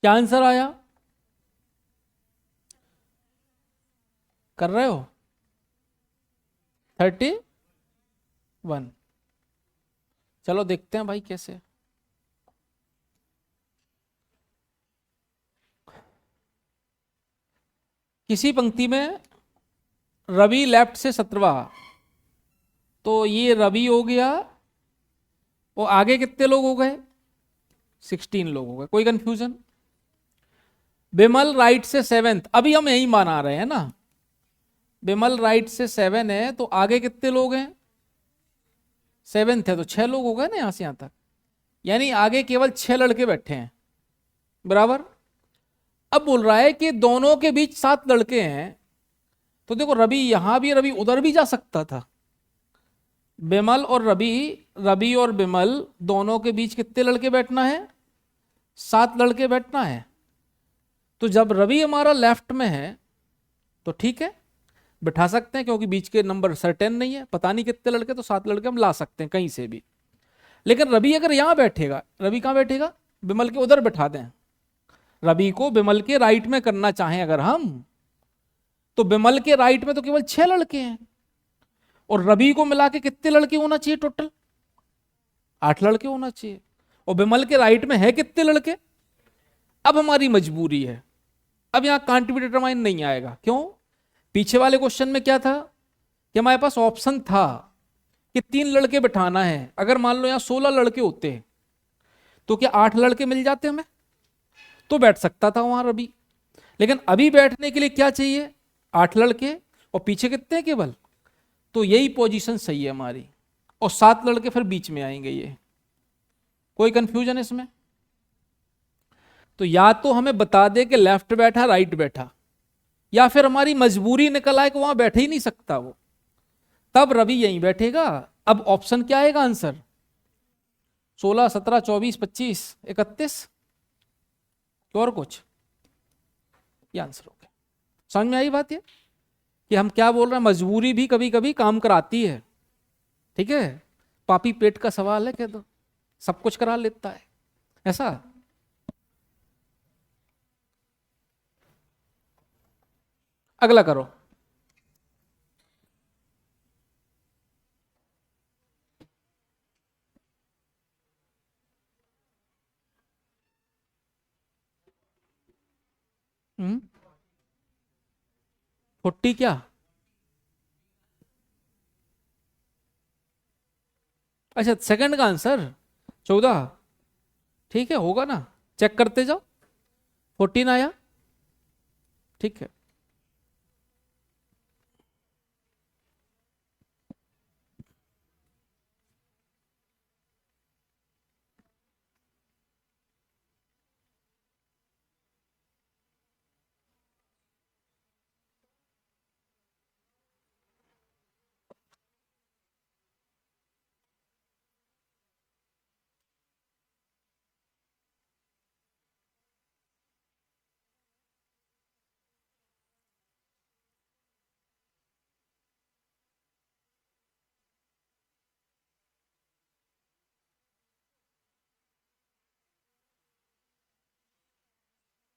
क्या आंसर आया? कर रहे हो? 31। चलो देखते हैं भाई कैसे। किसी पंक्ति में रवि लेफ्ट से 17, तो ये रवि हो गया, वो आगे कितने लोग हो गए? 16 लोग हो गए। कोई कंफ्यूजन? बिमल राइट से 7th, अभी हम यही माना रहे हैं ना। बिमल राइट से 7 है, तो आगे कितने लोग हैं? 7th है तो 6 लोग हो गए ना यहां से यहां तक। यानी आगे केवल 6 लड़के बैठे हैं, बराबर। अब बोल रहा है कि दोनों के बीच 7 लड़के हैं, तो देखो रवि यहां भी, रवि उधर भी जा सकता था। बिमल और रवि, रवि और बिमल दोनों के बीच कितने लड़के बैठना है? 7 लड़के बैठना है। तो जब रवि हमारा लेफ्ट में है तो ठीक है, बिठा सकते हैं, क्योंकि बीच के नंबर सर्टेन नहीं है, पता नहीं कितने लड़के, तो 7 लड़के हम ला सकते हैं कहीं से भी। लेकिन रवि अगर यहां बैठेगा, रवि कहां बैठेगा? बिमल के उधर बैठा दें। रवि को बिमल के राइट में करना चाहें अगर हम, तो बिमल के राइट में तो केवल 6 लड़के हैं, और रवि को मिला के कितने लड़के होना चाहिए टोटल? 8 लड़के होना चाहिए। और बिमल के राइट में है कितने लड़के? अब हमारी मजबूरी है, अब यहां कांट बी डिटरमाइन नहीं आएगा। क्यों? पीछे वाले क्वेश्चन में क्या था कि हमारे पास ऑप्शन था कि 3 लड़के बिठाना है। अगर मान लो यहां 16 लड़के होते तो क्या 8 लड़के मिल जाते हमें? तो बैठ सकता था वहां रवि। लेकिन अभी बैठने के लिए क्या चाहिए? 8 लड़के, और पीछे कितने हैं केवल। तो यही पोजीशन सही है हमारी, और 7 लड़के फिर बीच में आएंगे ये। कोई कंफ्यूजन इसमें? तो या तो हमें बता दे कि लेफ्ट बैठा राइट बैठा, या फिर हमारी मजबूरी निकल आए कि वहां बैठ ही नहीं सकता वो, तब रवि यहीं बैठेगा। अब ऑप्शन क्या आएगा आंसर? 16, 17, 24, 25, 31, और कुछ? ये आंसर हो गया। समझ में आई बात? ये कि हम क्या बोल रहे हैं, मजबूरी भी कभी कभी काम कराती है। ठीक है, पापी पेट का सवाल है, कह दो सब कुछ करा लेता है ऐसा। अगला करो। हम्म 40 क्या? अच्छा, सेकंड का आंसर 14। ठीक है, होगा ना, चेक करते जाओ। 14 आया, ठीक है।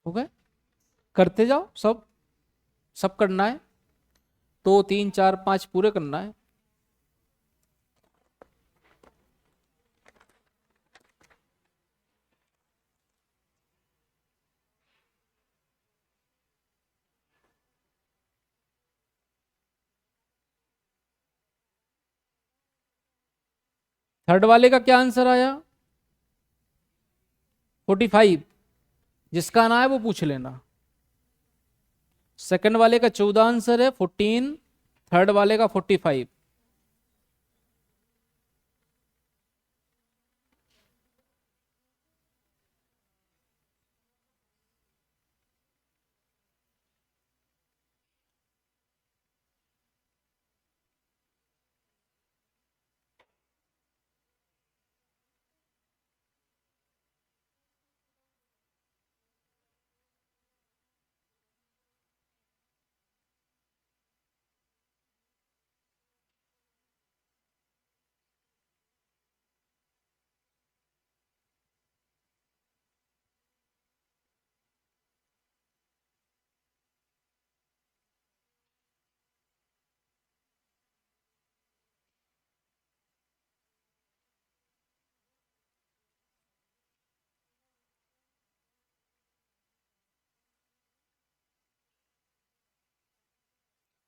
हो गए, करते जाओ सब, सब करना है। 2, 3, 4, 5 पूरे करना है। थर्ड वाले का क्या आंसर आया? 45। जिसका आना है वो पूछ लेना। सेकंड वाले का 14 आंसर है, 14। थर्ड वाले का 45।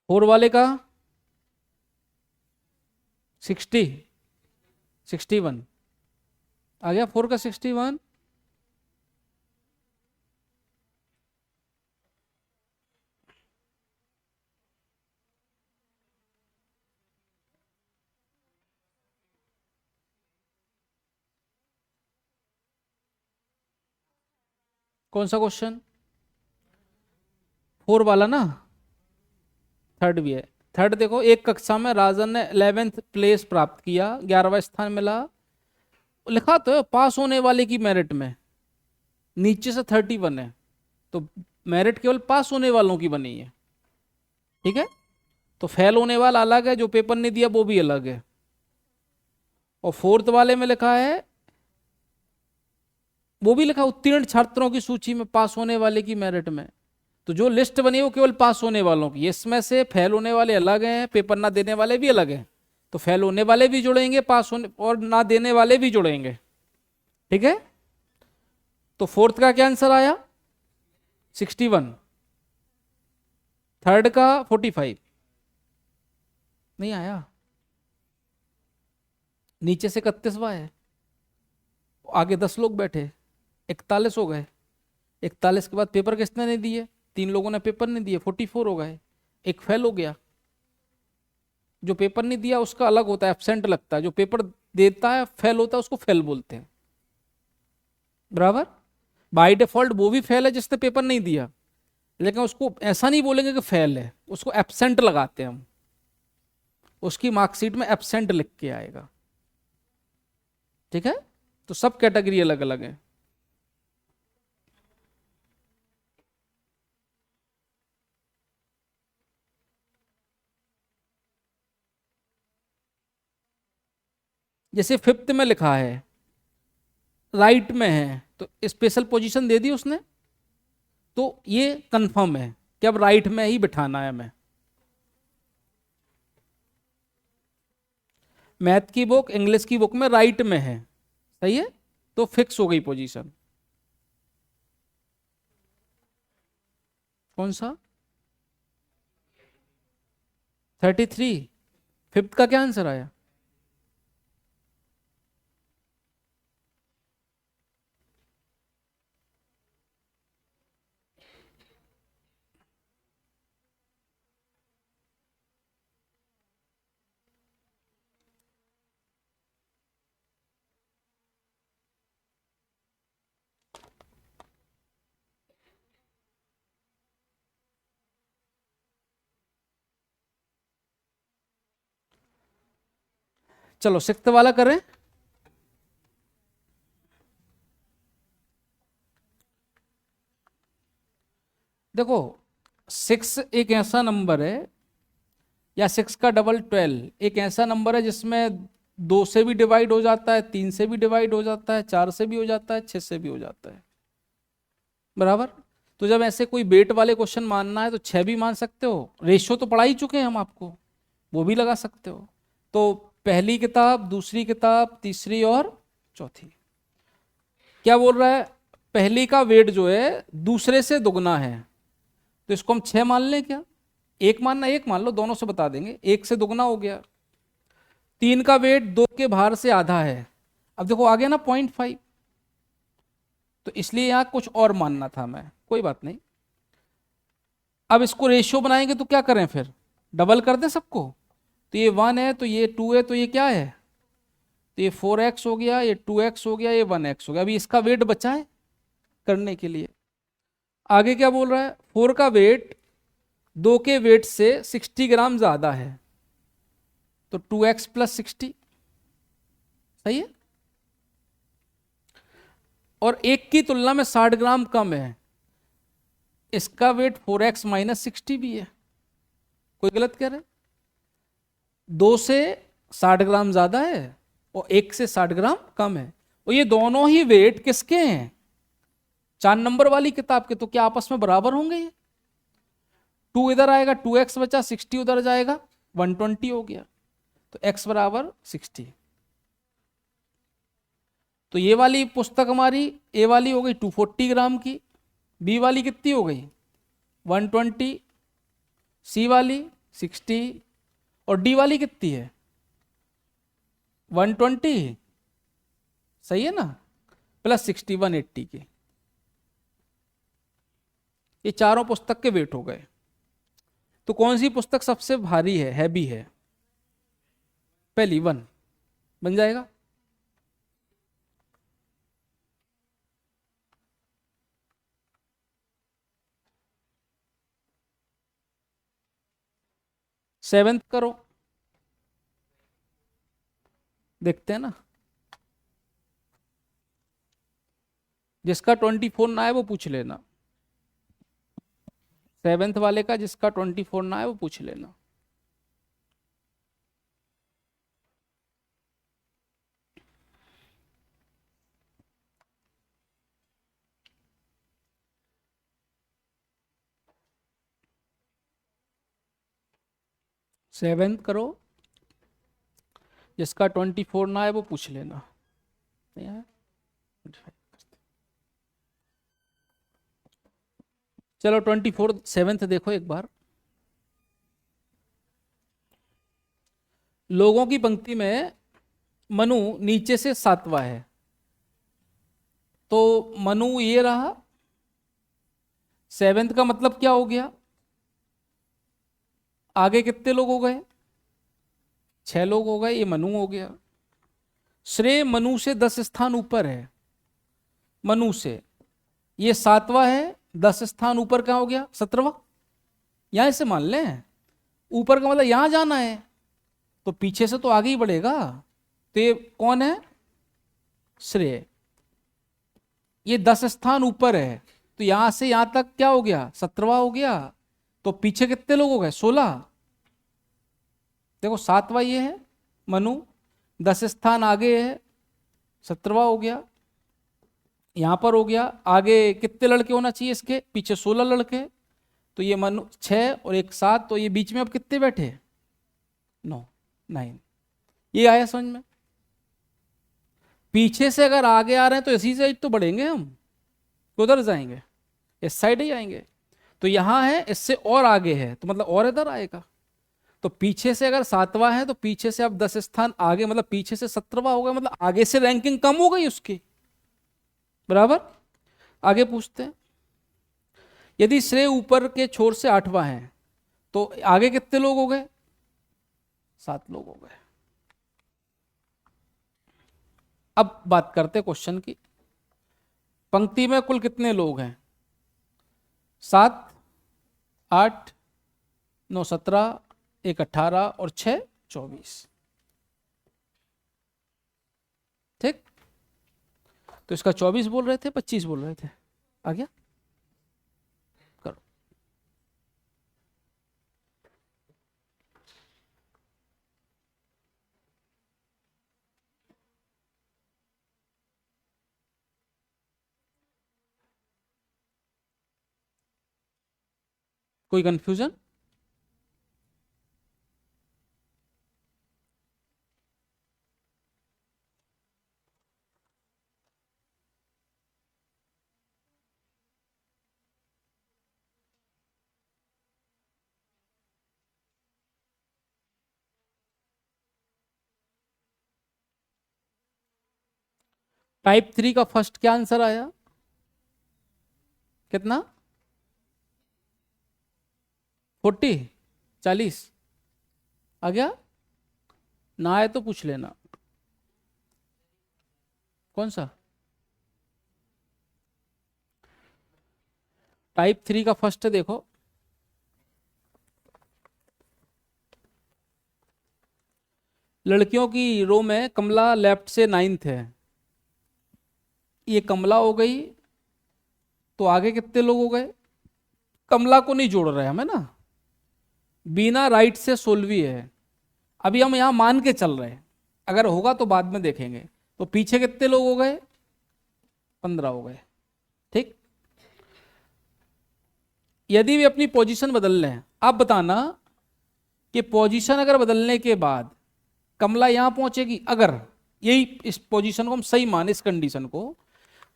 4 वाले का 60, 61 आ गया, 4 का 61। कौन सा क्वेश्चन? 4 वाला ना, थर्ड भी है। थर्ड देखो, एक कक्षा में राजन ने 11th प्लेस प्राप्त किया, 11वां स्थान मिला। लिखा तो है पास होने वाले की मेरिट में, नीचे से 31 है, तो मेरिट केवल पास होने वालों की बनी है, ठीक है। तो फेल होने वाला अलग है, जो पेपर नहीं दिया वो भी अलग है। और फोर्थ वाले में लिखा है, वो भी लिखा उत्तीर्ण छात्रों की सूची में पास होने वाले की मेरिट में। तो जो लिस्ट बनी है वो केवल पास होने वालों की, इसमें से फेल होने वाले अलग हैं, पेपर ना देने वाले भी अलग हैं। तो फेल होने वाले भी जुड़ेंगे, पास होने और ना देने वाले भी जुड़ेंगे, ठीक है। तो फोर्थ का क्या आंसर आया? 61। थर्ड का 45 नहीं आया, नीचे से 31वां है, आगे 10 लोग बैठे, 41 हो गए। 41 के बाद पेपर किसने नहीं दिए? 3 लोगों ने पेपर नहीं दिए, 44 हो गए, एक फेल हो गया। जो पेपर नहीं दिया उसका अलग होता है, एब्सेंट लगता है, जो पेपर देता है फेल होता है उसको फेल बोलते हैं, बराबर। बाय डिफॉल्ट वो भी फेल है जिसने पेपर नहीं दिया, लेकिन उसको ऐसा नहीं बोलेंगे कि फेल है, उसको एब्सेंट लगाते हैं हम, उसकी मार्कशीट में एब्सेंट लिख के आएगा, ठीक है। तो सब कैटेगरी अलग अलग है। जैसे फिफ्थ में लिखा है राइट में है, तो स्पेशल पोजीशन दे दी उसने, तो ये कंफर्म है कि अब राइट में ही बिठाना है हमें। मैथ की बुक, इंग्लिश की बुक में राइट में है, सही है, तो फिक्स हो गई पोजीशन। कौन सा? 33। फिफ्थ का क्या आंसर आया? चलो सिक्स्थ वाला करें। देखो 6 एक ऐसा नंबर है, या 6 का डबल 12 एक ऐसा नंबर है जिसमें 2 से भी डिवाइड हो जाता है, 3 से भी डिवाइड हो जाता है, 4 से भी हो जाता है, 6 से भी हो जाता है, बराबर। तो जब ऐसे कोई वेट वाले क्वेश्चन मानना है तो 6 भी मान सकते हो, रेशियो तो पढ़ा ही चुके हैं हम आपको, वो भी लगा सकते हो। तो पहली किताब, दूसरी किताब, तीसरी और चौथी। क्या बोल रहा है? पहली का वेट जो है दूसरे से दुगना है, तो इसको हम 6 मान लें क्या? एक मानना, एक मान लो, दोनों से बता देंगे, एक से दुगना हो गया। 3 का वेट 2 के भार से आधा है, अब देखो आ गया ना 0.5, तो इसलिए यहां कुछ और मानना था मैं, कोई बात नहीं। अब इसको रेशियो बनाएंगे तो क्या करें फिर? डबल कर दें सबको, तो ये 1 है, तो ये 2 है, तो ये क्या है? तो ये 4x हो गया, ये 2x हो गया, ये 1x हो गया। अभी इसका वेट बचा है करने के लिए। आगे क्या बोल रहा है? 4 का वेट 2 के वेट से 60 ग्राम ज्यादा है, तो 2x प्लस 60, सही है। और 1 की तुलना में 60 ग्राम कम है, इसका वेट 4x माइनस 60 भी है। कोई गलत कह रहे? 2 से 60 ग्राम ज्यादा है और 1 से 60 ग्राम कम है, और ये दोनों ही वेट किसके हैं? 4 नंबर वाली किताब के, तो क्या आपस में बराबर होंगे ये? 2 इधर आएगा, 2x बचा, 60 उधर जाएगा, 120 हो गया, तो x बराबर 60। तो ये वाली पुस्तक हमारी ए वाली हो गई 240 ग्राम की, बी वाली कितनी हो गई 120, सी वाली 60 और डी वाली कितनी है 120, सही है ना, प्लस 60 180 के। ये चारों पुस्तक के वेट हो गए। तो कौन सी पुस्तक सबसे भारी है, हैवी है? पहली 1 बन जाएगा। सेवेंथ करो, देखते हैं ना। जिसका 24 ना है वो पूछ लेना, सेवेंथ वाले का जिसका 24 ना है वो पूछ लेना। सेवेंथ करो, जिसका 24 ना है वो पूछ लेना। नहीं है? चलो 24 सेवेंथ देखो एक बार। लोगों की पंक्ति में मनु नीचे से 7वां है, तो मनु ये रहा। सेवेंथ का मतलब क्या हो गया, आगे कितने लोग हो गए, 6 लोग हो गए, ये मनु हो गया। श्रेय मनु से 10 स्थान ऊपर है, मनु से ये 7वां है, 10 स्थान ऊपर क्या हो गया 17वां। यहां से मान लें ऊपर का मतलब यहां जाना है, तो पीछे से तो आगे ही बढ़ेगा। तो ये कौन है, श्रेय, ये 10 स्थान ऊपर है, तो यहां से यहां तक क्या हो गया 17वां हो गया। तो पीछे कितने लोग हो गए 16। देखो 7वां ये है मनु, 10 स्थान आगे है, 17वां हो गया, यहां पर हो गया। आगे कितने लड़के होना चाहिए इसके, पीछे 16 लड़के, तो ये मनु 6 और 1 7, तो ये बीच में अब कितने बैठे 9 9। ये आया समझ में। पीछे से अगर आगे आ रहे हैं तो इसी साइड तो बढ़ेंगे हम, उधर जाएंगे, इस साइड ही आएंगे। तो यहां है, इससे और आगे है, तो मतलब और इधर आएगा। तो पीछे से अगर 7वां है तो पीछे से अब 10 स्थान आगे, मतलब पीछे से 17वां होगा, मतलब आगे से रैंकिंग कम हो गई उसकी, बराबर। आगे पूछते हैं, यदि श्रेय ऊपर के छोर से 8वां है तो आगे कितने लोग हो गए, 7 लोग हो गए। अब बात करते क्वेश्चन की। पंक्ति में कुल कितने लोग हैं, 7 8 9 17, 1 18 और 6 24। ठीक, तो इसका 24 बोल रहे थे, 25 बोल रहे थे, आ गया। करो। कोई कंफ्यूजन? टाइप 3 का फर्स्ट क्या आंसर आया, कितना 40 आ गया ना, आए तो पूछ लेना। कौन सा टाइप 3 का फर्स्ट है, देखो लड़कियों की रो में कमला लेफ्ट से 9th है, ये कमला हो गई, तो आगे कितने लोग हो गए, कमला को नहीं जोड़ रहे हम, है ना। बीना राइट से 16वीं है, अभी हम यहां मान के चल रहे हैं, अगर होगा तो बाद में देखेंगे। तो पीछे कितने लोग हो गए, 15 हो गए। ठीक, यदि वे अपनी पोजीशन बदल लें, आप बताना कि पोजीशन अगर बदलने के बाद कमला यहां पहुंचेगी, अगर यही इस पोजीशन को हम सही माने, इस कंडीशन को,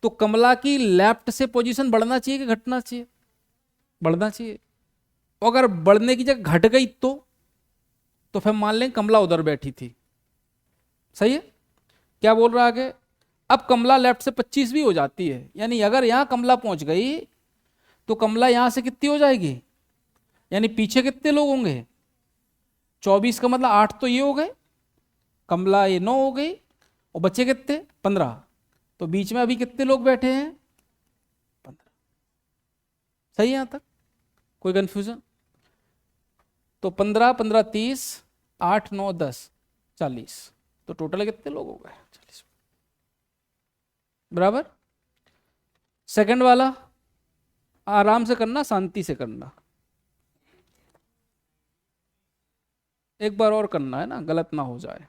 तो कमला की लेफ्ट से पोजीशन बढ़ना चाहिए कि घटना चाहिए, बढ़ना चाहिए। और अगर बढ़ने की जगह घट गई तो तो फिर मान लें कमला उधर बैठी थी, सही है। क्या बोल रहा है आगे, अब कमला लेफ्ट से 25 भी हो जाती है, यानी अगर यहां कमला पहुंच गई तो कमला यहां से कितनी हो जाएगी, यानी पीछे कितने लोग होंगे, 24 का मतलब 8 तो ये हो गए, कमला ये 9 हो गई, और बच्चे कितने 15, तो बीच में अभी कितने लोग बैठे हैं 15। सही है यहां तक, कोई कंफ्यूजन। तो 15 15 30, 8 9 10 40, तो टोटल कितने लोग हो गए 40, बराबर। सेकंड वाला आराम से करना, शांति से करना, एक बार और करना है ना, गलत ना हो जाए।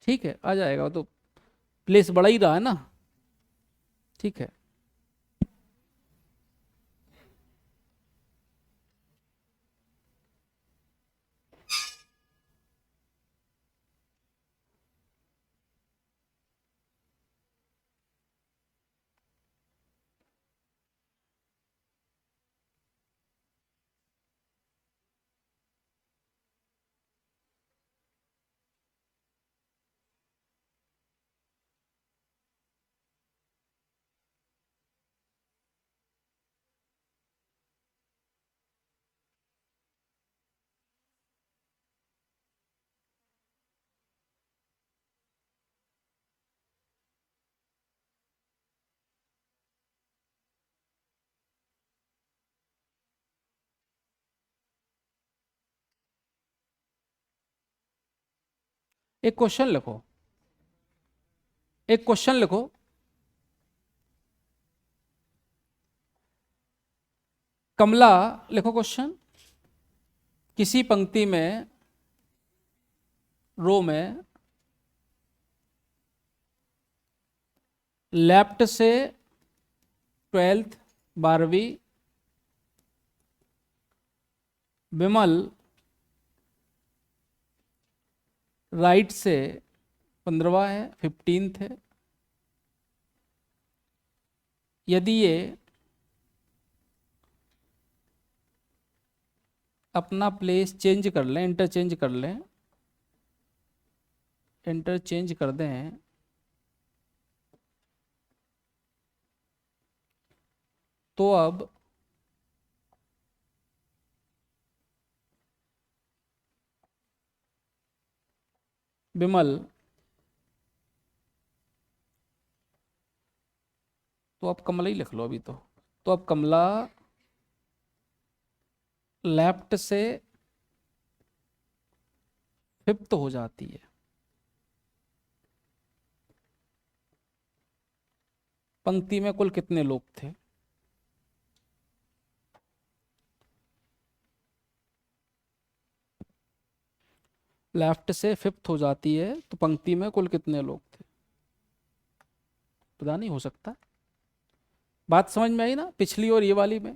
ठीक है, आ जाएगा, वो तो प्लेस बड़ा ही रहा है ना, ठीक है। एक क्वेश्चन लिखो, एक क्वेश्चन लिखो, कमला लिखो क्वेश्चन, किसी पंक्ति में, रो में, लेफ्ट से 12th 12वीं, विमल राइट से 15वां है, 15th है। यदि ये अपना प्लेस चेंज कर लें, इंटरचेंज कर लें, इंटरचेंज कर दें, तो अब विमल, तो अब कमला ही लिख लो अभी तो अब कमला लेफ्ट से 5th हो जाती है। पंक्ति में कुल कितने लोग थे, लेफ्ट से 5th हो जाती है तो पंक्ति में कुल कितने लोग थे, पता नहीं, हो सकता। बात समझ में आई ना, पिछली और ये वाली में।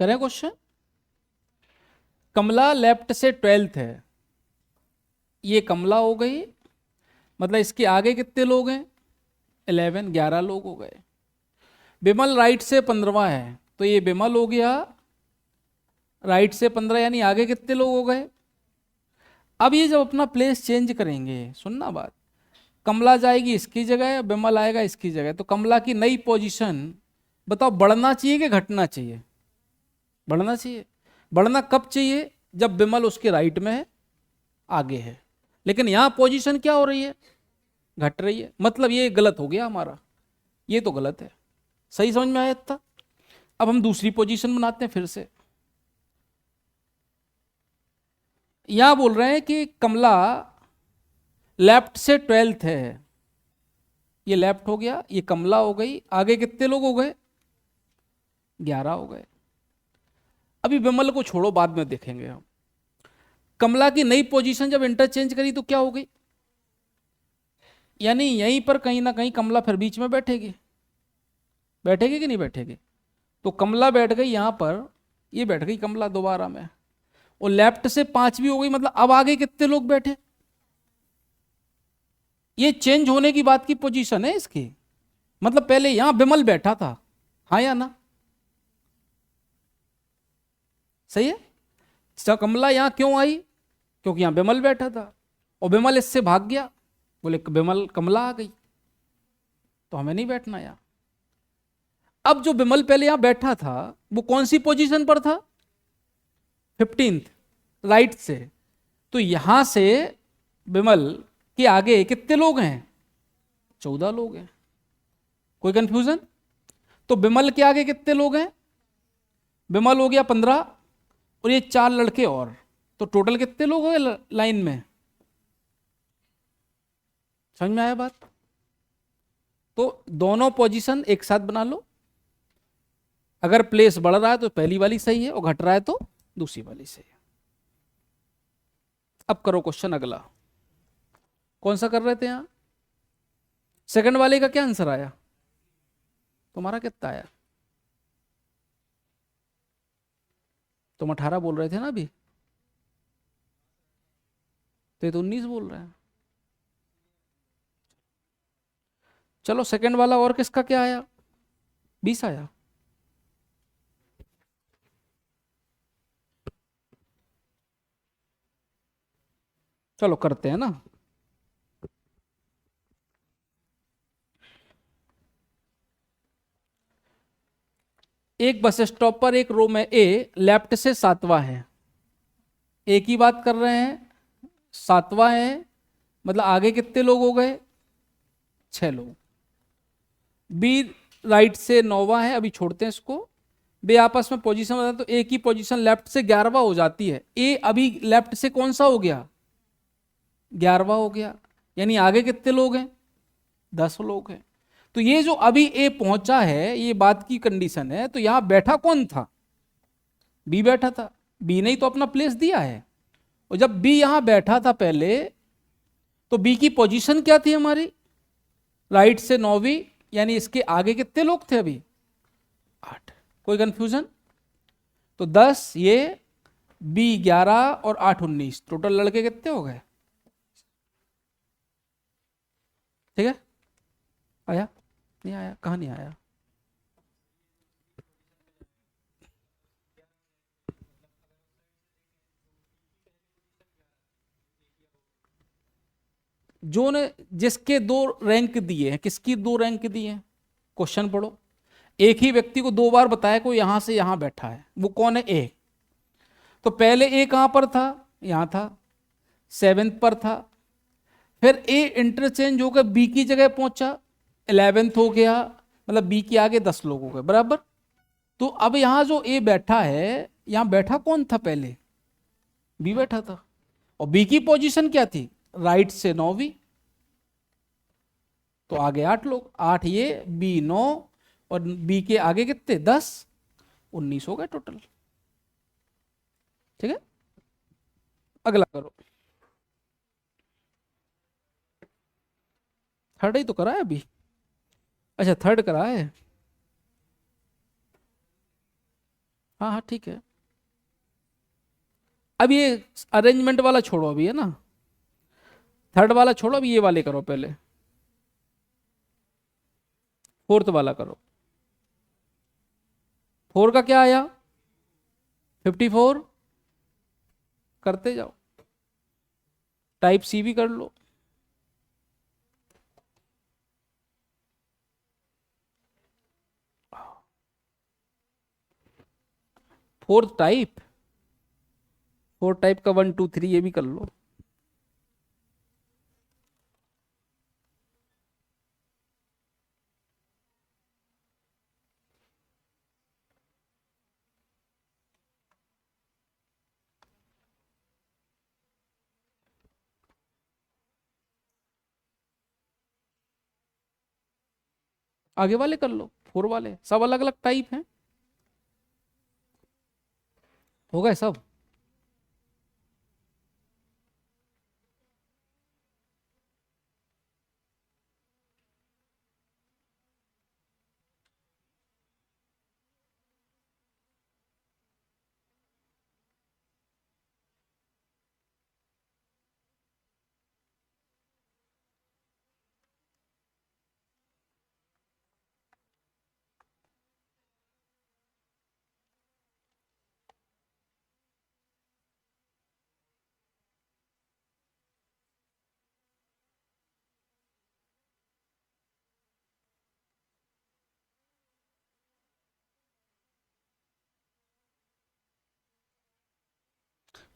करें क्वेश्चन, कमला लेफ्ट से 12th है, ये कमला हो गई, मतलब इसके आगे कितने लोग हैं 11, 11 लोग हो गए। विमल राइट से 15वां है, तो ये विमल हो गया राइट से 15, यानी आगे कितने लोग हो गए। अब ये जब अपना प्लेस चेंज करेंगे, सुनना बात, कमला जाएगी इसकी जगह, विमल आएगा इसकी जगह, तो कमला की नई पोजीशन बताओ बढ़ना चाहिए कि घटना चाहिए, बढ़ना चाहिए। बढ़ना कब चाहिए, जब विमल उसके राइट में है, आगे है, लेकिन यहां पोजीशन क्या हो रही है, घट रही है, मतलब ये गलत हो गया हमारा, ये तो गलत है। सही समझ में आया था। अब हम दूसरी पोजीशन बनाते हैं फिर से, यहां बोल रहे हैं कि कमला लेफ्ट से 12th है, ये लेफ्ट हो गया, ये कमला हो गई, आगे कितने लोग हो गए? 11 हो गए। अभी विमल को छोड़ो, बाद में देखेंगे हम। कमला की नई पोजीशन जब इंटरचेंज करी तो क्या हो गई? यानी यहीं पर कहीं ना कहीं कमला फिर बीच में बैठेगी, बैठेगी कि नहीं बैठेगी? तो कमला बैठ गई यहां पर, ये बैठ गई कमला दोबारा में, और लेफ्ट से 5 भी हो गई, मतलब अब आगे कितने लोग बैठे? ये चेंज होने की बात की पोजीशन है इसकी, मतलब पहले यहां विमल बैठा था, हाँ या ना? सही है। कमला यहां क्यों आई? क्योंकि यहां विमल बैठा था, और विमल इससे भाग गया, बोले विमल कमला आ गई, तो हमें नहीं बैठना यहां। अब जो विमल पहले यहां बैठा था वो कौन सी पोजीशन पर था? 15th, राइट से। तो यहां से विमल के आगे कितने लोग हैं? 14 लोग हैं। कोई कंफ्यूजन? तो विमल के आगे कितने लोग हैं? विमल हो गया 15, और ये 4 लड़के और, तो टोटल कितने लोग हो गए लाइन में? समझ में आया बात? तो दोनों पोजीशन एक साथ बना लो, अगर प्लेस बढ़ रहा है तो पहली वाली सही है, और घट रहा है तो दूसरी वाली सही है। अब करो क्वेश्चन अगला। कौन सा कर रहे थे यहां? सेकंड वाले का क्या आंसर आया? तुम्हारा कितना आया? तुम 18 बोल रहे थे ना अभी, तो ये तो 19 बोल रहे हैं। चलो सेकंड वाला, और किसका क्या आया? 20 आया। चलो करते हैं ना। एक बस स्टॉप पर एक रो में ए लेफ्ट से 7वां है, ए की बात कर रहे हैं, 7वां है, मतलब आगे कितने लोग हो गए? 6 लोग। बी राइट से 9वां है, अभी छोड़ते हैं इसको। बे आपस में पोजीशन बताए तो ए की पोजीशन लेफ्ट से 11वां हो जाती है, ए अभी लेफ्ट से कौन सा हो गया? 11वां हो गया, यानी आगे कितने लोग हैं? 10 लोग हैं। तो ये जो अभी ए पहुंचा है, ये बात की कंडीशन है, तो यहां बैठा कौन था? बी बैठा था, बी ने ही तो अपना प्लेस दिया है, और जब बी यहां बैठा था पहले, तो बी की पोजीशन क्या थी हमारी? राइट से 9वीं, यानी इसके आगे कितने लोग थे अभी? 8। कोई कंफ्यूजन? तो 10 ये, बी 11 और 8 19, टोटल लड़के कितने हो गए? ठीक है। आया? नहीं आया? कहां नहीं आया? जो ने जिसके 2 रैंक दिए हैं, किसकी 2 रैंक दिए हैं? क्वेश्चन पढ़ो। एक ही व्यक्ति को 2 बार बताया को यहां से यहां बैठा है, वो कौन है? ए। तो पहले ए कहां पर था? यहां था, 7th पर था, फिर ए इंटरचेंज होकर बी की जगह पहुंचा, 11th हो गया, मतलब बी के आगे 10 लोग हो गए, बराबर। तो अब यहां जो ए बैठा है, यहां बैठा कौन था पहले? बी बैठा था, और बी की पोजीशन क्या थी? राइट से 9वीं, तो आगे 8 लोग, 8 ये, बी 9, और बी के आगे कितने? 10, 19 हो गए टोटल। ठीक है, अगला करो। थर्ड ही तो करा है अभी। अच्छा थर्ड करा है, हाँ हाँ ठीक है। अब ये अरेंजमेंट वाला छोड़ो अभी, है ना, थर्ड वाला छोड़ो, अभी ये वाले करो पहले। फोर्थ वाला करो। 4 का क्या आया? 54। करते जाओ, टाइप सी भी कर लो। फोर्थ टाइप, 4 टाइप का 1 2 3 ये भी कर लो। आगे वाले कर लो, 4 वाले सब अलग अलग टाइप हैं। हो गए सब।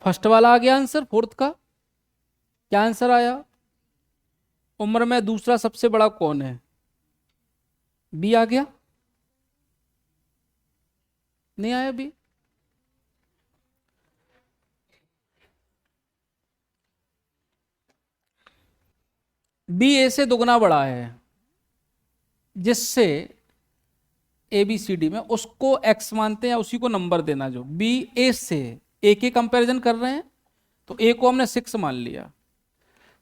फर्स्ट वाला आ गया आंसर, फोर्थ का क्या आंसर आया? उम्र में दूसरा सबसे बड़ा कौन है? बी आ गया, नहीं आया बी? बी ए से दुगना बड़ा है, जिससे ए बी सी डी में उसको एक्स मानते हैं या उसी को नंबर देना। जो बी ए से ए के कंपैरिजन कर रहे हैं, तो ए को हमने 6 मान लिया।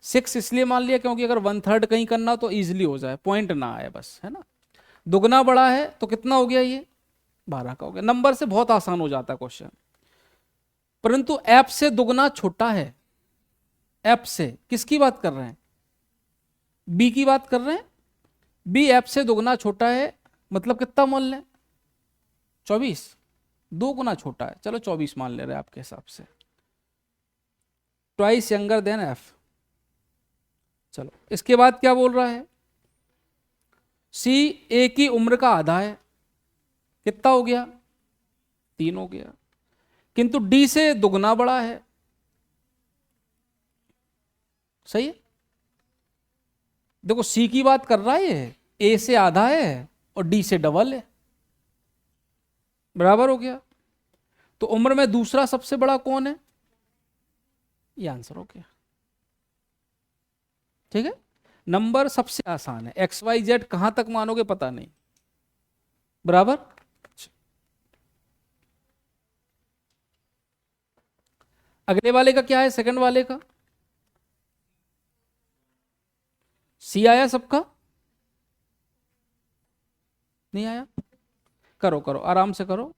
6 इसलिए मान लिया क्योंकि अगर 1/3 कहीं करना तो इजीली हो जाए, पॉइंट ना आए बस, है ना। दुगना बड़ा है तो कितना हो गया ये? 12 का हो गया। नंबर से बहुत आसान हो जाता है क्वेश्चन। परंतु एफ से दुगना छोटा है। एफ से किसकी बात कर रहे हैं? बी की बात कर रहे हैं। बी एफ से दुगना छोटा है, मतलब कितना मान लें? 24। 2 गुना छोटा है, चलो 24 मान ले रहे हैं आपके हिसाब से। Twice younger than F. चलो इसके बाद क्या बोल रहा है? सी ए की उम्र का आधा है, कितना हो गया? 3 हो गया। किंतु डी से दुगना बड़ा है, सही है। देखो सी की बात कर रहा है ये, ए से आधा है और डी से डबल है, बराबर हो गया। तो उम्र में दूसरा सबसे बड़ा कौन है? ये आंसर हो गया, ठीक है। नंबर सबसे आसान है, एक्स वाई जेड कहां तक मानोगे पता नहीं, बराबर। अगले वाले का क्या है? सेकंड वाले का सी आया सबका? नहीं आया? करो करो आराम से करो,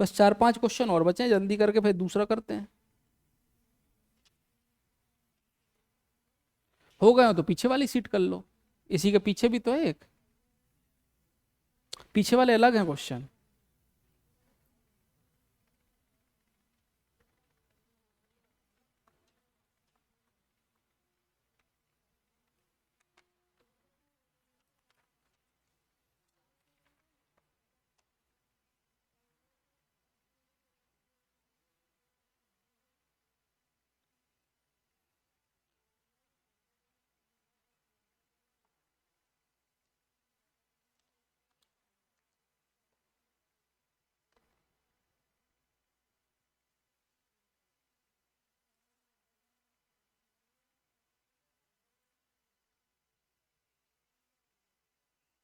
बस 4-5 क्वेश्चन और बचे हैं, जल्दी करके फिर दूसरा करते हैं। हो गए हो तो पीछे वाली सीट कर लो, इसी के पीछे भी तो है एक, पीछे वाले अलग हैं क्वेश्चन।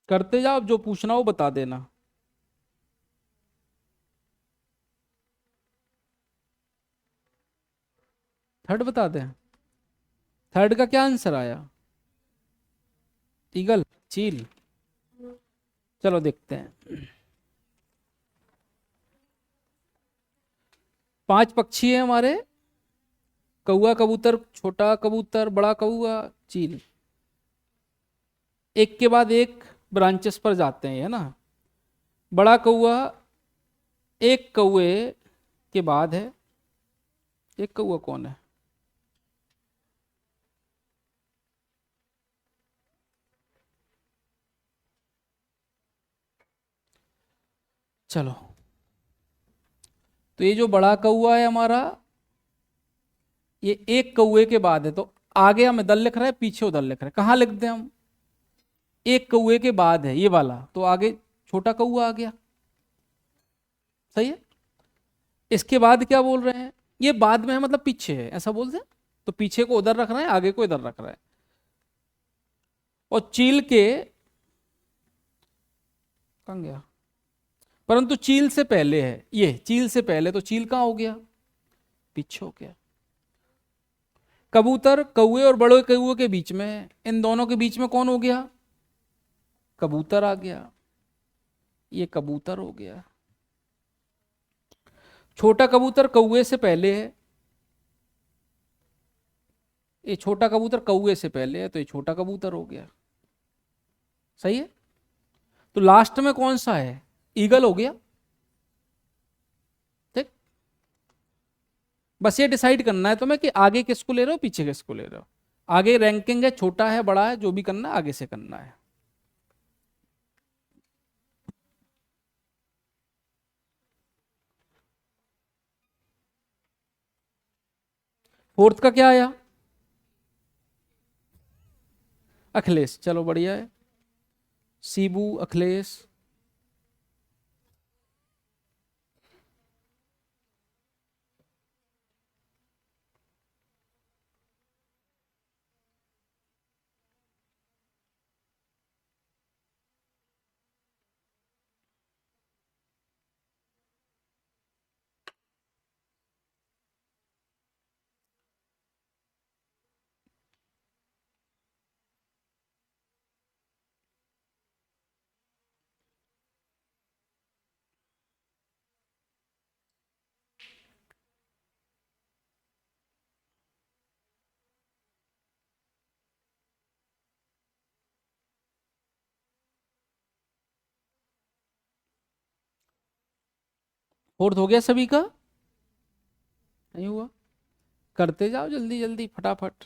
करते जाओ, जो पूछना हो बता देना। थर्ड बता दें? थर्ड का क्या आंसर आया? ईगल, चील। चलो देखते हैं। 5 पक्षी है हमारे, कौआ, कबूतर, छोटा कबूतर, बड़ा कौआ, चील। एक के बाद एक ब्रांचेस पर जाते हैं, है ना। बड़ा कौआ एक कौए के बाद है। एक कौआ कौन है? चलो, तो ये जो बड़ा कौआ है हमारा, ये एक कौए के बाद है, तो आगे हम इधर लिख रहे हैं, पीछे उधर लिख रहे हैं, कहाँ लिख दें हम? एक कौए के बाद है ये वाला, तो आगे छोटा कौआ आ गया, सही है। इसके बाद क्या बोल रहे हैं? ये बाद में है मतलब पीछे है, ऐसा बोल दें। तो पीछे को उधर रख रहे हैं, आगे को इधर रख रहे हैं। और चील के कहाँ गया, परंतु चील से पहले है, ये चील से पहले, तो चील कहाँ हो गया, पीछे हो गया। कबूतर कौवे और बड़े कौवे के बीच में है, इन दोनों के बीच में कौन हो गया, कबूतर आ गया, ये कबूतर हो गया। छोटा कबूतर कौवे से पहले है, ये छोटा कबूतर कौवे से पहले है, तो ये छोटा कबूतर हो गया। सही है। तो लास्ट में कौन सा है, ईगल हो गया। ठीक, बस ये डिसाइड करना है तुम्हें कि आगे किसको ले रहे हो, पीछे किसको ले रहे हो। आगे रैंकिंग है, छोटा है, बड़ा है, जो भी करना है आगे से करना है। फोर्थ का क्या आया, अखिलेश, चलो बढ़िया है। सीबू, अखिलेश। फोर्थ हो गया सभी का, नहीं हुआ, करते जाओ जल्दी जल्दी फटाफट।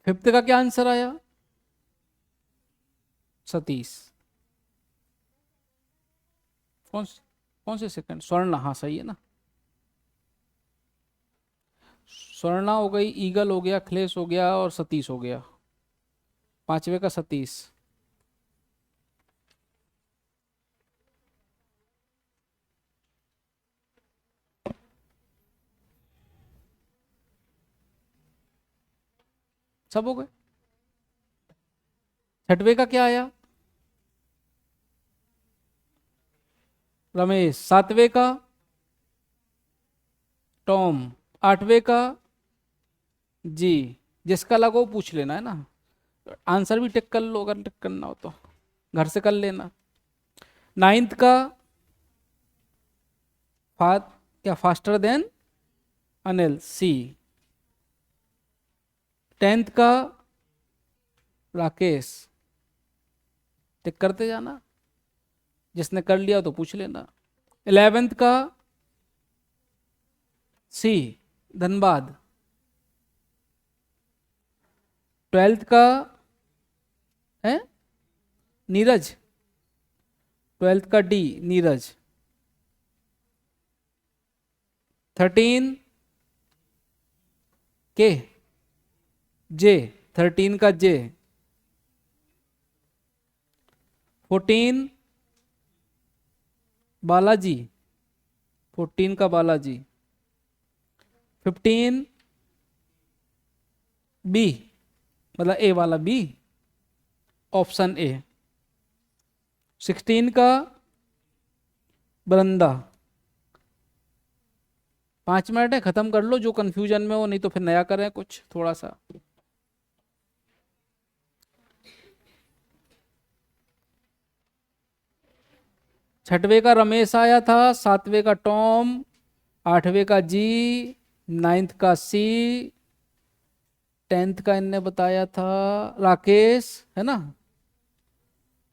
फिफ्थ का क्या आंसर आया, सतीश। कौन कौन से सेकंड, स्वर्णा, हाँ सही है ना। स्वर्णा हो गई, ईगल हो गया, अखिलेश हो गया और सतीश हो गया। पांचवे का सतीश। सब हो गए। छठवे का क्या आया, रमेश। सातवें का टॉम। आठवें का जी। जिसका लगा वो पूछ लेना है ना, आंसर भी टिक कर लो अगर टिक करना हो तो, घर से कर लेना। नाइन्थ का क्या फास्टर देन अनिल, सी। टेंथ का राकेश, टिक करते जाना, जिसने कर लिया तो पूछ लेना। 11th का सी, धनबाद। 12th का है नीरज, 12th का डी, नीरज। 13 के जे, 13 का जे। 14 बालाजी, 14 का बालाजी। 15 बी, मतलब ए वाला बी, ऑप्शन ए। 16 का बरंदा। 5 मिनट है, खत्म कर लो जो कंफ्यूजन में हो, नहीं तो फिर नया करें कुछ थोड़ा सा। छठवें का रमेश आया था, सातवें का टॉम, आठवें का जी, 9th का सी, 10th का इनने बताया था राकेश, है ना।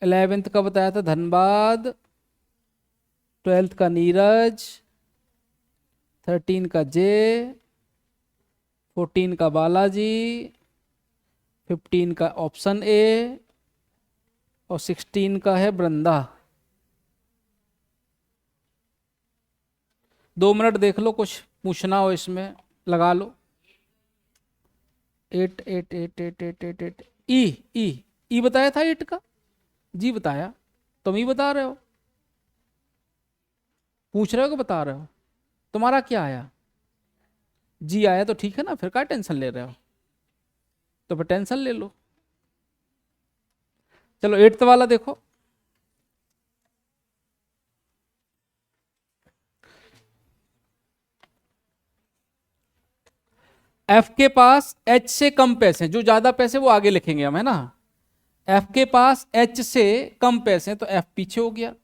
11th का बताया था धनबाद, 12th का नीरज, 13 का जे, 14 का बालाजी, 15 का ऑप्शन ए और 16 का है वृंदा। 2 मिनट देख लो, कुछ पूछना हो इसमें लगा लो। 8 8 8 8 8 8 8 ई ई ई बताया था 8 का, जी बताया, तुम ही बता रहे हो, पूछ रहे हो कि बता रहे हो, तुम्हारा क्या आया, जी आया तो ठीक है ना, फिर क्या टेंशन ले रहे हो, तो फिर टेंशन ले लो। चलो 8th वाला देखो, एफ के पास एच से कम पैसे, जो ज्यादा पैसे वो आगे लिखेंगे हम, है ना। एफ के पास एच से कम पैसे तो एफ पीछे हो गया,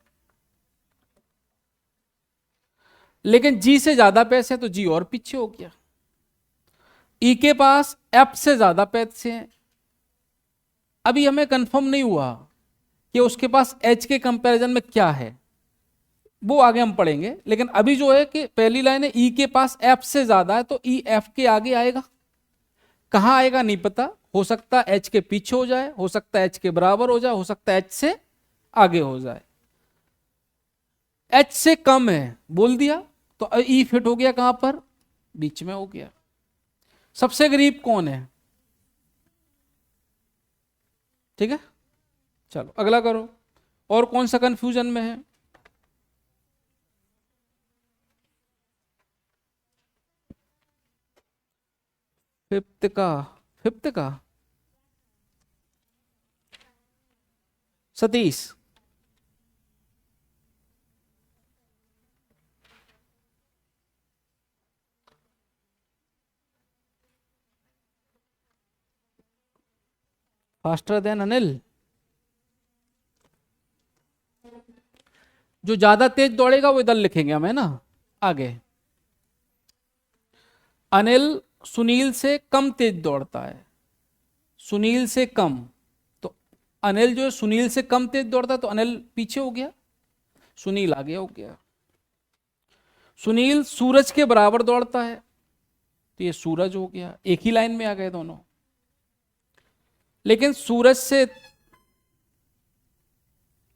लेकिन जी से ज्यादा पैसे तो जी और पीछे हो गया। ई के पास एफ से ज्यादा पैसे हैं, अभी हमें कंफर्म नहीं हुआ कि उसके पास एच के कंपैरिजन में क्या है, वो आगे हम पढ़ेंगे, लेकिन अभी जो है कि पहली लाइन है ई के पास एफ से ज्यादा है, तो ई एफ के आगे आएगा, कहां आएगा नहीं पता, हो सकता है एच के पीछे हो जाए, हो सकता है एच के बराबर हो जाए, हो सकता है एच से आगे हो जाए। एच से कम है बोल दिया, तो ई फिट हो गया कहां पर, बीच में हो गया। सबसे गरीब कौन है, ठीक है। चलो अगला करो, और कौन सा कंफ्यूजन में है, फिफ्थ का, फिफ्थ का सतीश, फास्टर देन अनिल, जो ज्यादा तेज दौड़ेगा वो इधर लिखेंगे हम, है ना, आगे। अनिल सुनील से कम तेज दौड़ता है, सुनील से कम, तो अनिल जो है सुनील से कम तेज दौड़ता है, तो अनिल पीछे हो गया, सुनील आगे हो गया। सुनील सूरज के बराबर दौड़ता है, तो ये सूरज हो गया, एक ही लाइन में आ गए दोनों। लेकिन सूरज से,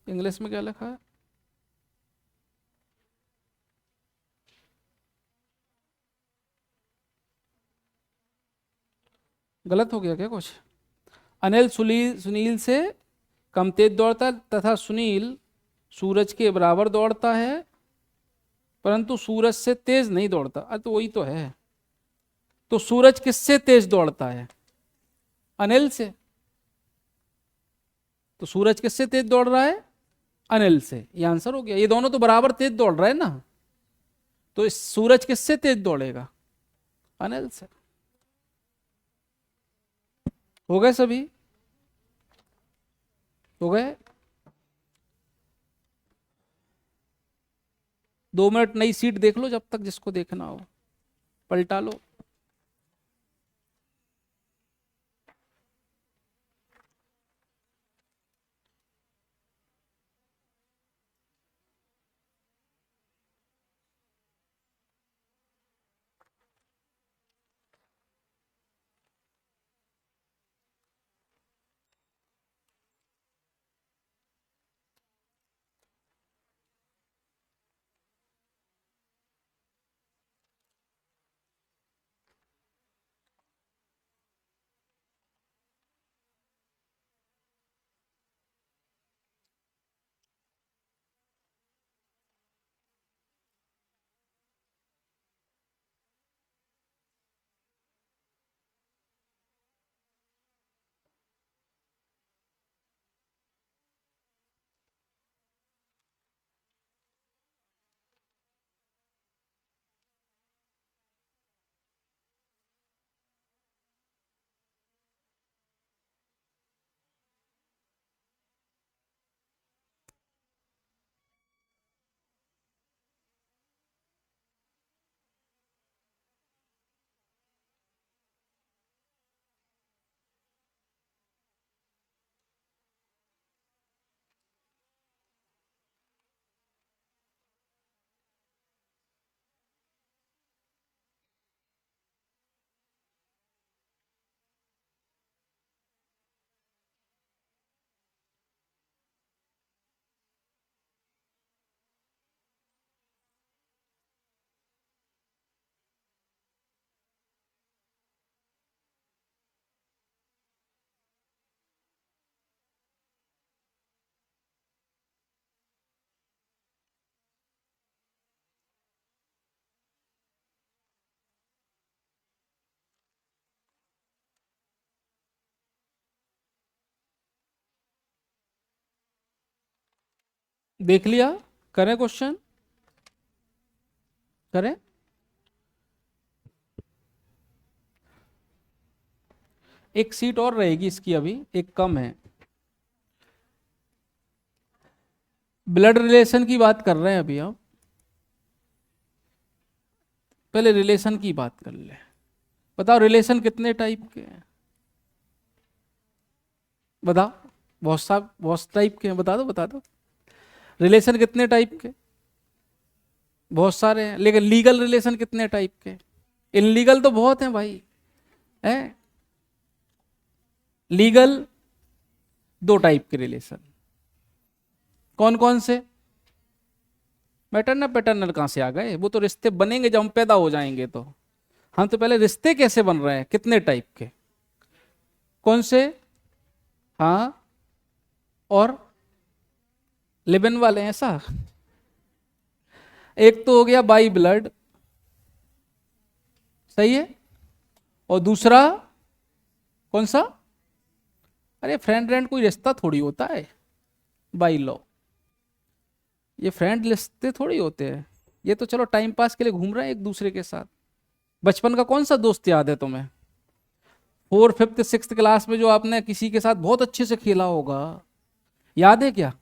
इंग्लिश में क्या लिखा है, गलत हो गया क्या कुछ, अनिल सुनील सुनील से कम तेज दौड़ता है, तथा सुनील सूरज के बराबर दौड़ता है, परंतु सूरज से तेज नहीं दौड़ता, अरे तो वही तो है, तो सूरज किससे तेज दौड़ता है, अनिल से, तो सूरज किससे तेज दौड़ रहा है, अनिल से, ये आंसर हो गया, ये दोनों तो बराबर तेज दौड़ रहे हैं ना, तो इस सूरज किससे तेज दौड़ेगा, अनिल से। हो गए सभी, हो गए। 2 मिनट नई सीट देख लो जब तक, जिसको देखना हो पलटा लो। देख लिया? करें क्वेश्चन? करें? एक सीट और रहेगी इसकी, अभी एक कम है। ब्लड रिलेशन की बात कर रहे हैं अभी हम। पहले रिलेशन की बात कर ले। बताओ रिलेशन कितने टाइप के हैं? बताओ। बहुत टाइप के हैं, बता दो बता दो। रिलेशन कितने टाइप के? बहुत सारे हैं, लेकिन लीगल रिलेशन कितने टाइप के? इनलीगल तो बहुत हैं भाई। है लीगल दो टाइप के रिलेशन। कौन कौन से? मैटरनल पैटर्नल कहां से आ गए? वो तो रिश्ते बनेंगे जब हम पैदा हो जाएंगे। तो हम तो पहले रिश्ते कैसे बन रहे हैं, कितने टाइप के, कौन से? हाँ, और लिव इन वाले ऐसा? एक तो हो गया बाई ब्लड, सही है। और दूसरा कौन सा? अरे फ्रेंड फ्रेंड कोई रिश्ता थोड़ी होता है बाई लॉ। ये फ्रेंड रिश्ते थोड़ी होते हैं। ये तो चलो टाइम पास के लिए घूम रहे हैं एक दूसरे के साथ। बचपन का कौन सा दोस्त याद है तुम्हें? 4th 5th 6th क्लास में जो आपने किसी के साथ बहुत अच्छे से खेला होगा, याद है क्या?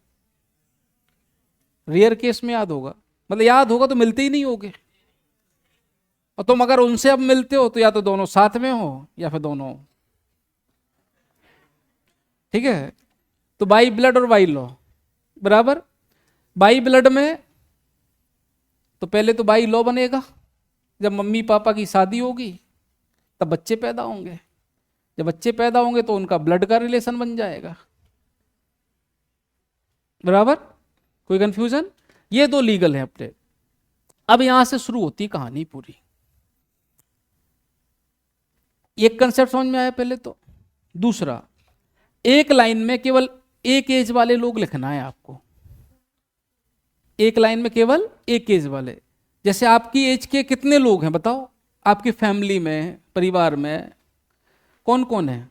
रेयर केस में याद होगा, मतलब याद होगा तो मिलते ही नहीं होगे। और तुम अगर उनसे अब मिलते हो तो या तो दोनों साथ में हो या फिर दोनों। ठीक है, तो बाई ब्लड और बाई लॉ बराबर। बाई ब्लड में तो पहले तो बाई लॉ बनेगा, जब मम्मी पापा की शादी होगी तब बच्चे पैदा होंगे। जब बच्चे पैदा होंगे तो उनका ब्लड का रिलेशन बन जाएगा, बराबर। कोई कंफ्यूजन? ये दो लीगल है अपने। अब यहां से शुरू होती है कहानी पूरी। एक कंसेप्ट समझ में आया पहले तो। दूसरा, एक लाइन में केवल एक एज वाले लोग लिखना है आपको। एक लाइन में केवल एक एज वाले। जैसे आपकी एज के कितने लोग हैं बताओ, आपकी फैमिली में, परिवार में कौन कौन है?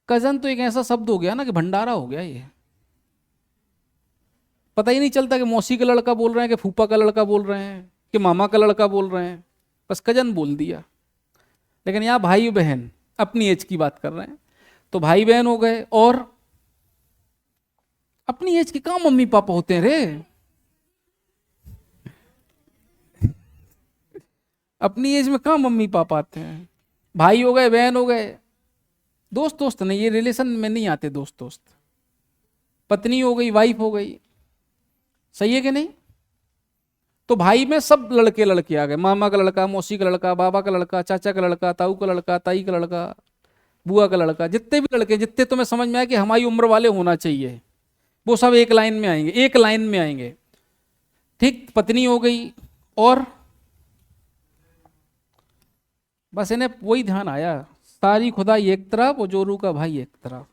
कजन तो एक ऐसा शब्द हो गया ना कि भंडारा हो गया ये। पता ही नहीं चलता कि मौसी का लड़का बोल रहे हैं कि फूफा का लड़का बोल रहे हैं कि मामा का लड़का बोल रहे हैं, बस कजन बोल दिया। लेकिन यहाँ भाई बहन अपनी एज की बात कर रहे हैं, तो भाई बहन हो गए। और अपनी एज के कहाँ मम्मी पापा होते हैं रे? अपनी एज में कहाँ मम्मी पापा आते हैं? भाई हो गए, बहन हो गए। दोस्त दोस्त नहीं, ये रिलेशन में नहीं आते दोस्त दोस्त। पत्नी हो गई, वाइफ हो गई, सही है कि नहीं? तो भाई में सब लड़के लड़के आ गए, मामा का लड़का, मौसी का लड़का, बाबा का लड़का, चाचा का लड़का, ताऊ का लड़का, ताई का लड़का, बुआ का लड़का, जितने भी लड़के, जितने तुम्हें समझ में आए कि हमारी उम्र वाले होना चाहिए, वो सब एक लाइन में आएंगे, एक लाइन में आएंगे। ठीक, पत्नी हो गई। और बस इन्हें वही ध्यान आया, सारी खुदाई एक तरफ और जोरू का भाई एक तरफ,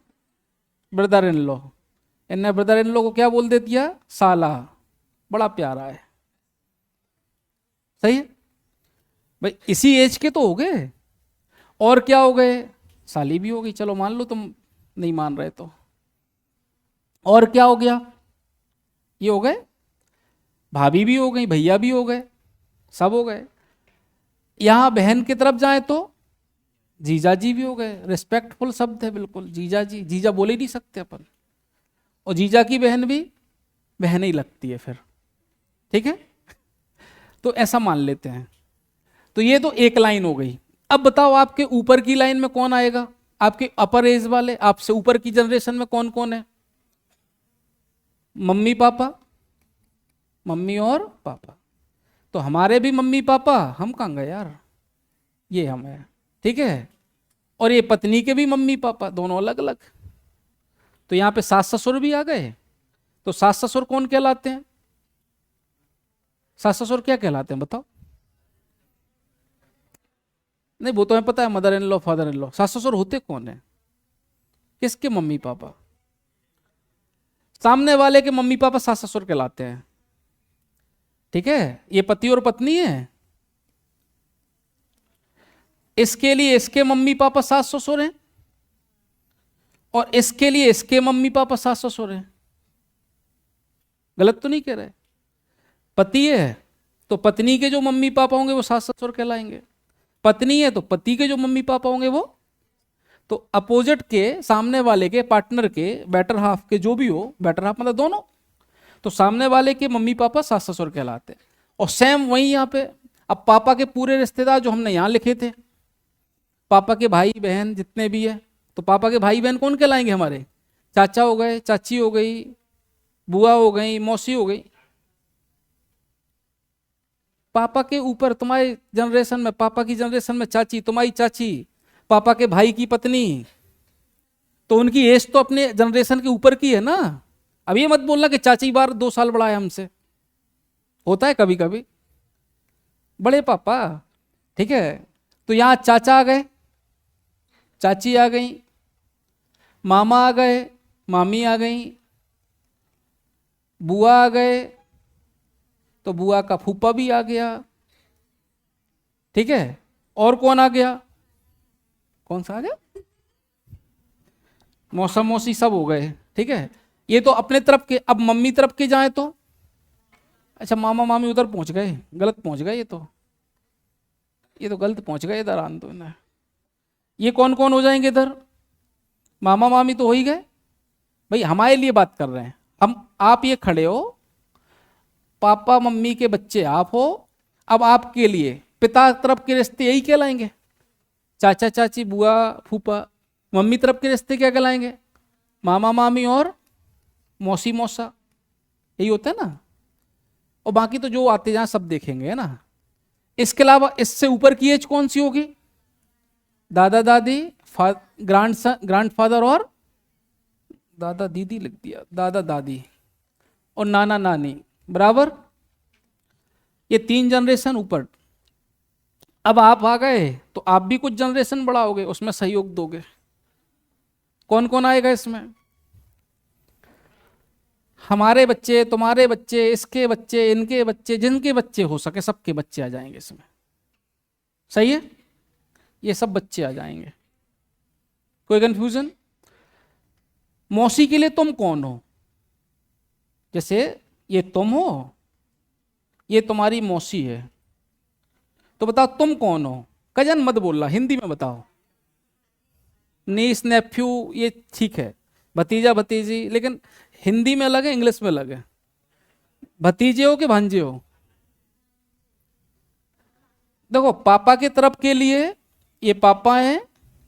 ब्रदर इन लॉ। इनने ब्रदर इन लॉ को क्या बोल दे दिया? साला। बड़ा प्यारा है, सही है भाई। इसी एज के तो हो गए। और क्या हो गए? साली भी हो गई, चलो मान लो, तुम नहीं मान रहे तो। और क्या हो गया? ये हो गए, भाभी भी हो गई, भैया भी हो गए, सब हो गए। यहां बहन की तरफ जाए तो जीजा जी भी हो गए। रिस्पेक्टफुल शब्द है बिल्कुल, जीजा जी। जीजा बोले ही नहीं सकते अपन। और जीजा की बहन भी बहन ही लगती है फिर, ठीक है। तो ऐसा मान लेते हैं। तो ये तो एक लाइन हो गई। अब बताओ आपके ऊपर की लाइन में कौन आएगा? आपके अपर एज वाले, आपसे ऊपर की जनरेशन में कौन कौन है? मम्मी पापा, मम्मी और पापा। तो हमारे भी मम्मी पापा, हम कहाँ गए यार, ये हम है, ठीक है। और ये पत्नी के भी मम्मी पापा, दोनों अलग अलग। तो यहां पे सास ससुर भी आ गए। तो सास ससुर कौन कहलाते हैं? सास ससुर क्या कहलाते हैं बताओ? नहीं, वो तो हमें पता है, mother in law, father in law. सास ससुर होते कौन है? किसके मम्मी पापा? सामने वाले के मम्मी पापा सास ससुर कहलाते हैं, ठीक है। ये पति और पत्नी है, इसके लिए इसके मम्मी पापा सास ससुर हैं। और इसके लिए इसके मम्मी पापा सास ससुर हैं। गलत तो नहीं कह रहे? पति है तो पत्नी के जो मम्मी पापा होंगे वो सास ससुर कहलाएंगे, पत्नी है तो पति के जो मम्मी पापा होंगे वो। तो अपोजिट के, सामने वाले के, पार्टनर के, बेटर हाफ के, जो भी हो, बेटर हाफ मतलब दोनों, तो सामने वाले के मम्मी पापा सास ससुर कहलाते हैं। और सेम वही यहाँ पे, अब पापा के पूरे रिश्तेदार जो हमने यहाँ लिखे थे, पापा के भाई बहन जितने भी है, तो पापा के भाई बहन कौन कहलाएंगे हमारे? चाचा हो गए, चाची हो गई, बुआ हो गई, मौसी हो गई। पापा के ऊपर तुम्हारे जनरेशन में, पापा की जनरेशन में चाची, तुम्हारी चाची, पापा के भाई की पत्नी, तो उनकी एज तो अपने जनरेशन के ऊपर की है ना। अब ये मत बोलना कि चाची बार 2 साल बड़ा है हमसे, होता है कभी कभी बड़े पापा, ठीक है। तो यहां चाचा आ गए, चाची आ गई, मामा आ गए, मामी आ गई, बुआ आ गए, तो बुआ का फूफा भी आ गया, ठीक है। और कौन आ गया? कौन सा आ गया? मौसा मौसी सब हो गए, ठीक है। ये तो अपने तरफ के। अब मम्मी तरफ के जाए तो, अच्छा मामा मामी उधर पहुंच गए, गलत पहुंच गए, ये तो गलत पहुंच गए इधर आन तो ना। ये कौन कौन हो जाएंगे इधर? मामा मामी तो हो ही गए भाई, हमारे लिए बात कर रहे हैं हम। आप ये खड़े हो, पापा मम्मी के बच्चे आप हो, अब आपके लिए पिता तरफ के रिश्ते यही कहलाएंगे, चाचा चाची, बुआ फूफा। मम्मी तरफ के रिश्ते क्या कहलाएंगे? मामा मामी और मौसी मौसा, यही होता है ना। और बाकी तो जो आते जाए सब देखेंगे, है ना। इसके अलावा इससे ऊपर की एज कौन सी होगी? दादा दादी, ग्रैंड फादर, और दादा दीदी लिख दिया, दादा दादी और नाना नानी, बराबर। ये 3 जनरेशन ऊपर। अब आप आ गए तो आप भी कुछ जनरेशन बढ़ाओगे, उसमें सहयोग दोगे। कौन कौन आएगा इसमें? हमारे बच्चे, तुम्हारे बच्चे, इसके बच्चे, इनके बच्चे, जिनके बच्चे हो सके सबके बच्चे आ जाएंगे इसमें, सही है। ये सब बच्चे आ जाएंगे। कोई कंफ्यूजन? मौसी के लिए तुम कौन हो? जैसे ये तुम हो, ये तुम्हारी मौसी है, तो बताओ तुम कौन हो? कजन मत बोलना, हिंदी में बताओ। नीस नेफ्यू ये ठीक है, भतीजा भतीजी, लेकिन हिंदी में अलग है, इंग्लिश में अलग है। भतीजे हो कि भांजे हो? देखो पापा के तरफ के लिए ये पापा हैं,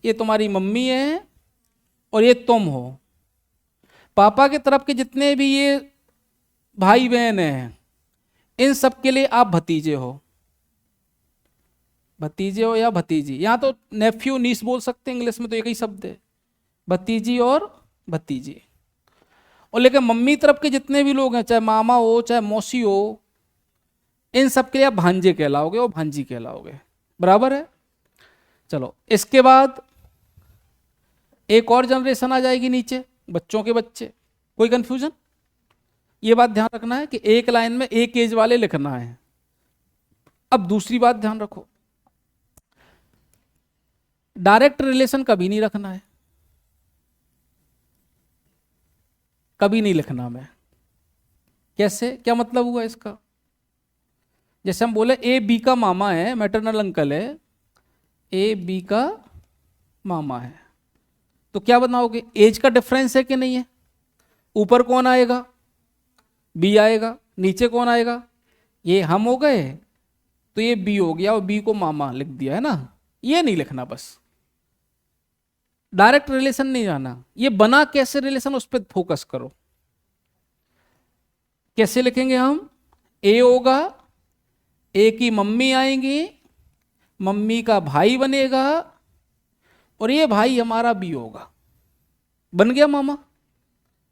ये तुम्हारी मम्मी है, और ये तुम हो। पापा के तरफ के जितने भी ये भाई बहन हैं, इन सब के लिए आप भतीजे हो, भतीजे हो या भतीजी। यहां तो नेफ्यू नीस बोल सकते हैं, इंग्लिश में तो एक ही शब्द है, भतीजी और भतीजी। और लेकिन मम्मी तरफ के जितने भी लोग हैं, चाहे मामा हो चाहे मौसी हो, इन सब के लिए आप भांजे कहलाओगे और भांजी कहलाओगे, बराबर है। चलो इसके बाद एक और जनरेशन आ जाएगी नीचे, बच्चों के बच्चे। कोई कंफ्यूजन? ये बात ध्यान रखना है कि एक लाइन में एक एज वाले लिखना है। अब दूसरी बात ध्यान रखो, डायरेक्ट रिलेशन कभी नहीं रखना है, कभी नहीं लिखना मैं। कैसे, क्या मतलब हुआ इसका? जैसे हम बोले ए बी का मामा है, मैटरनल अंकल है, ए बी का मामा है, तो क्या बनाओगे? एज का डिफरेंस है कि नहीं है? ऊपर कौन आएगा? बी आएगा, नीचे कौन आएगा? ये हम हो गए, तो ये बी हो गया, और बी को मामा लिख दिया, है ना। ये नहीं लिखना, बस डायरेक्ट रिलेशन नहीं जाना। ये बना कैसे रिलेशन, उस पर फोकस करो। कैसे लिखेंगे हम? ए होगा, ए की मम्मी आएंगी, मम्मी का भाई बनेगा, और ये भाई हमारा बी होगा, बन गया मामा।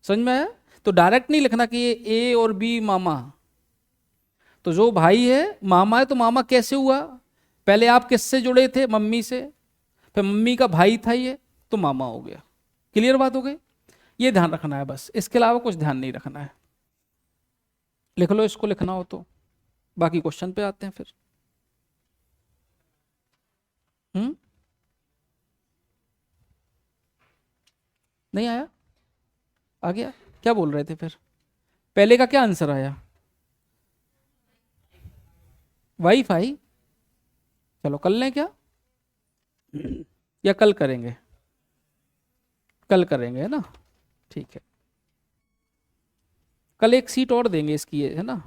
समझ में आया? तो डायरेक्ट नहीं लिखना कि ये ए और बी मामा। तो जो भाई है मामा है, तो मामा कैसे हुआ? पहले आप किससे जुड़े थे? मम्मी से, फिर मम्मी का भाई था ये, तो मामा हो गया। क्लियर बात हो गई? ये ध्यान रखना है बस, इसके अलावा कुछ ध्यान नहीं रखना है। लिख लो इसको, लिखना हो तो। बाकी क्वेश्चन पे आते हैं फिर। हम्म नहीं आया? आ गया? क्या बोल रहे थे फिर? पहले का क्या आंसर आया? वाईफाई। चलो कर लें क्या, या कल करेंगे? कल करेंगे, है ना? ठीक है, कल एक सीट और देंगे इसकी, है ना?